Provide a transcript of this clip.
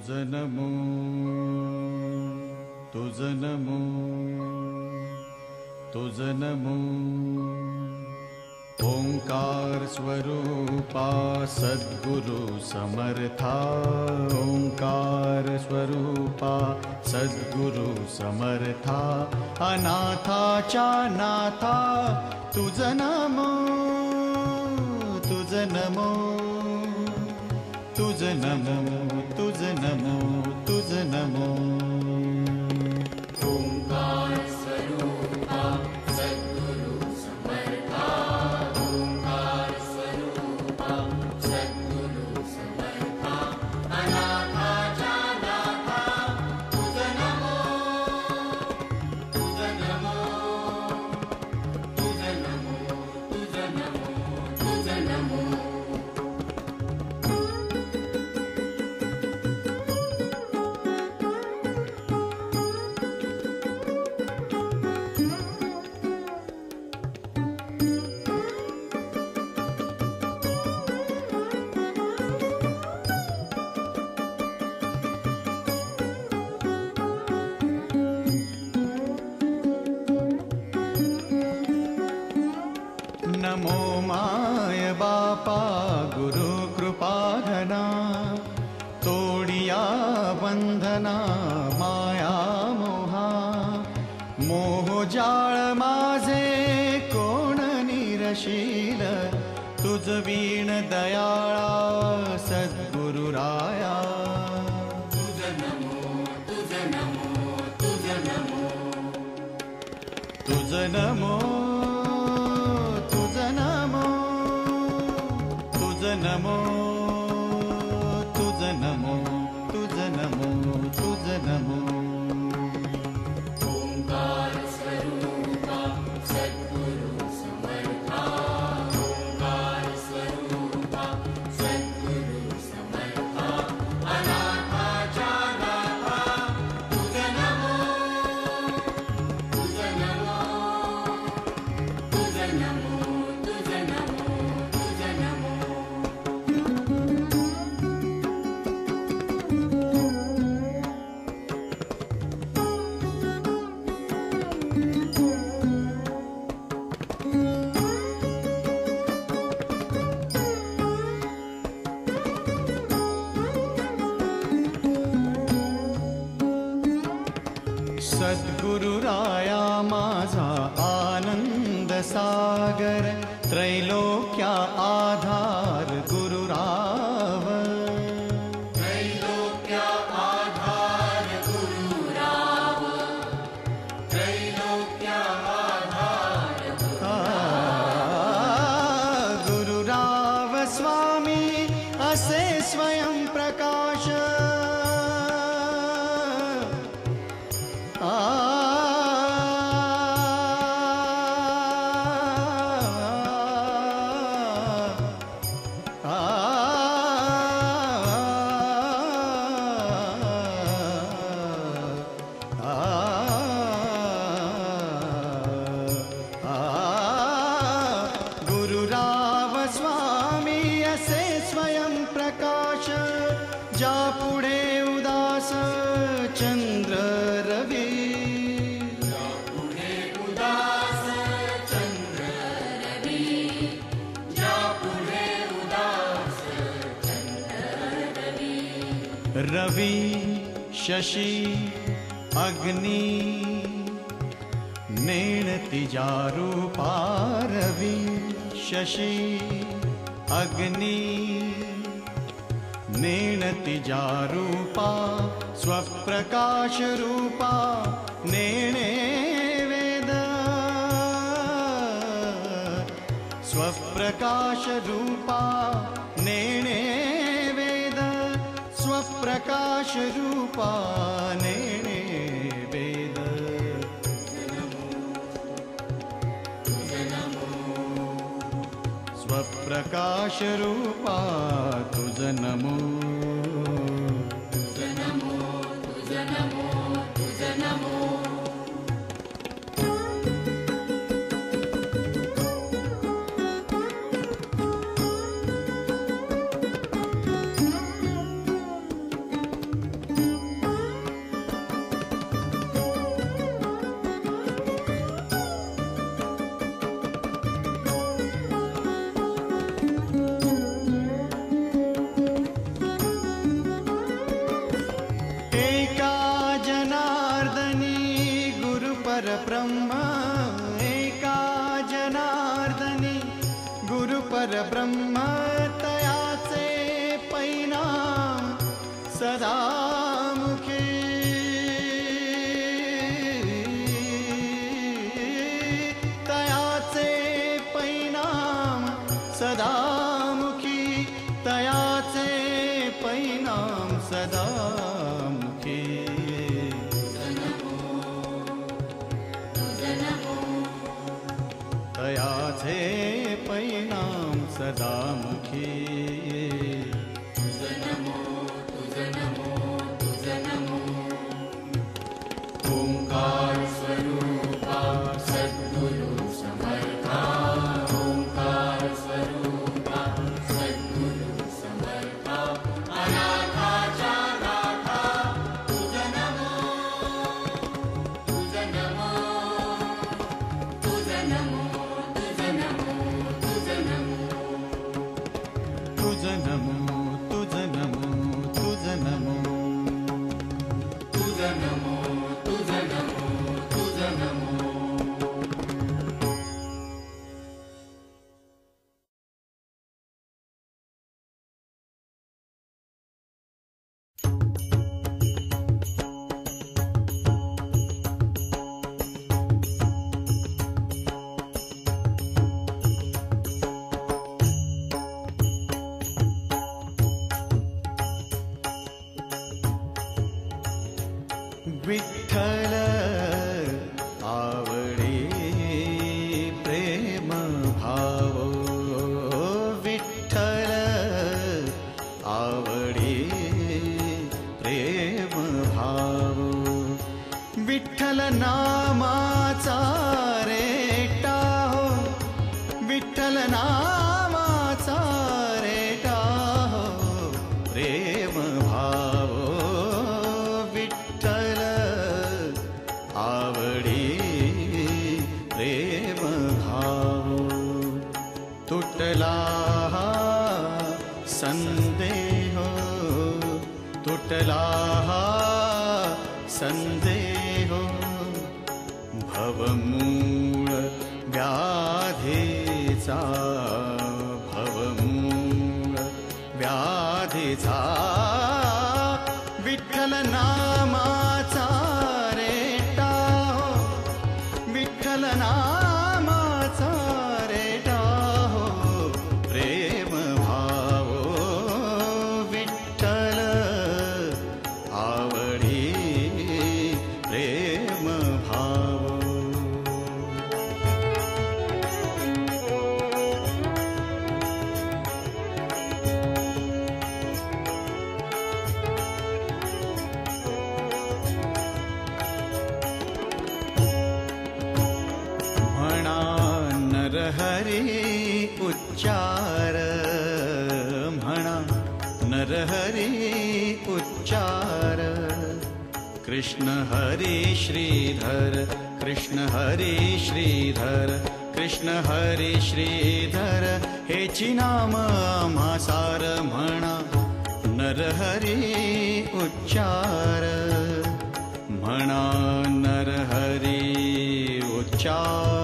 तुझ नमो तुझ नमो तुझ नमो ओंकार स्वरूपा सद्गुरु समर्था ओंकार स्वरूपा सद्गुरु समर्था अनाथाच्या नाथा तुझ नमो तुझ नमो तुझ नमो तुझ नमो तुझ नमो ओंकार स्वरूपा सद्गुरु समर्था ओंकार स्वरूपा सद्गुरु समर्था अनाथाच्या नाथा तुझ नमो तुझ नमो तुझ नमो तुझ नमो तुझ नमो नमो माय बापा गुरु कृपाघना तोडिया बंधना माया मोहा मोहजाळ माझे कोण निरशील तुझ वीण दयाळा सद्गुरुराया तुझ नमो तुझ नमो तुझ नमो तुझ नमो तुझ नमो तुझ नमो तुझ नमो तुझ नमो तुझ नमो ओंकार स्वरूपा सद्गुरु समर्था ओंकार स्वरूपा सद्गुरु समर्था अनाथाच्या नाथा तुझ नमो तुझ नमो तुझ नमो तुझ नमो तुझ नमो सद्गुरुराया माझा आनंद सागर त्रैलोक्या आधार गुरुराव त्रैलोक्या आधार गुरुराव त्रैलोक्या आधार गुरुराव स्वामी असे स्वयं प्रकाश गुरुराव स्वामी असे स्वयं प्रकाश ज्या पुढे उदास चंद्र रवी पुढे उदास चंद्र रवी ज्या पुढे उदास चंद्र रवी रवि शशी अग्नि नेणती जारूपा रवि शशी अग्नि नेणती जारूपा स्वप्रकाश रूपा नेणे वेद स्वप्रकाश रूपा नेणे वेद स्वप्रकाश रूपा नेणे वेद स्वप्रकाश रूपा तुझ नमो तुझ नमो तुझ नमो तुझ नमो परब्रह्म एका जनार्दनी गुरु परब्रह्म तयाचे परिणाम सदा मुखी तयाचे परिणाम सदा मुखी तयाचे परिणाम सदा मुखी तयाचे परिणाम सदा मुखी ओंकार स्वरूपा सद्गुरु समर्था ओंकार स्वरूपा सद्गुरु समर्था अनाथाच्या नाथा तुझ नमो तुझ नमो तुझ नमो तुझ नमो तुझ नमो तुझ नमो तुझ नमो तुझ नमो तुझ नमो तुझ नमो तुझ नमो विठ्ठल आवडे प्रेम भाव विठ्ठल आवडे प्रेम भाव विठ्ठल नामाचा रेटा हो विठ्ठल नामाचा रेटा हो प्रेम भाव विठ्ठल आवडी प्रेम भाव तुटला संदेह तुटला संदेह भवमूळ व्याधीचा भवमूळ व्याधीचा विठ्ठल नामाचा रेटा हो विठ्ठल नामाचा रेटा हो प्रेम भाव विठ्ठल आवडी प्रेम भाव नरहरी उच्चार म्हणा नरहरी उच्चार कृष्ण हरी श्रीधर कृष्ण हरी श्रीधर कृष्ण हरी श्रीधर हेची नाम आम्हासार म्हणा नरहरी उच्चार म्हणा नरहरी उच्चार